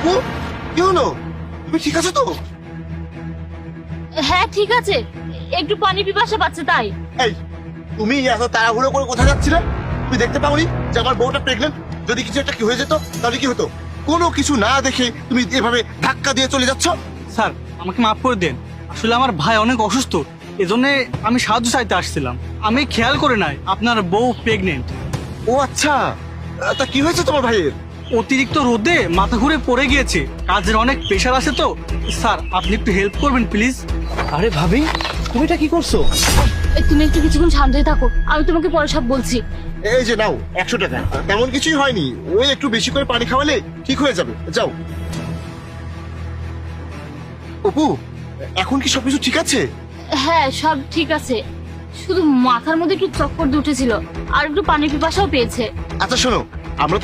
অপু, কি হলো? তুমি ঠিক আছো তো? হ্যাঁ ঠিক আছে, একটু পানি পিপাসা পাচ্ছে তাই। এই, তুমি এত তাড়াহুড়ো করে কোথায় যাচ্ছিলে? তুমি দেখতে পাওনি যে আমার বউটা প্রেগনেন্ট? যদি কিছু একটা কি হয়ে যেত তাহলে কি হতো? কোনো কিছু না দেখে তুমি এভাবে ধাক্কা দিয়ে চলে যাচ্ছ। স্যার আমাকে মাফ করে দেন, আসলে আমার ভাই অনেক অসুস্থ, এজন্য আমি সাহায্য চাইতে আসছিলাম। আমি খেয়াল করে নাই আপনার বউ প্রেগনেন্ট। ও আচ্ছা, তা কি হয়েছে তোমার ভাইয়ের? অতিরিক্ত রোদে মাথা ঘুরে পড়ে গিয়েছে, কাজের অনেক প্রেশার আছে তো। স্যার আপনি একটু হেল্প করবেন প্লিজ। আরে ভাবি, তুমি এটা কি করছো? তুমি একটু কিছুক্ষণ শান্ত হয়ে থাকো, আমি তোমাকে পরে সব বলছি। এই যে নাও 100 টাকা। তেমন কিছুই হয়নি, ওই একটু বেশি করে পানি খাওয়ালে ঠিক হয়ে যাবে। যাও। অপু, এখন কি সবকিছু ঠিক আছে? হ্যাঁ সব ঠিক আছে, শুধু মাথার মধ্যে একটু চক্কর দিয়ে উঠেছিল আর একটু পানি পিপাসাও পেয়েছে। আচ্ছা শোনো, আমরা তো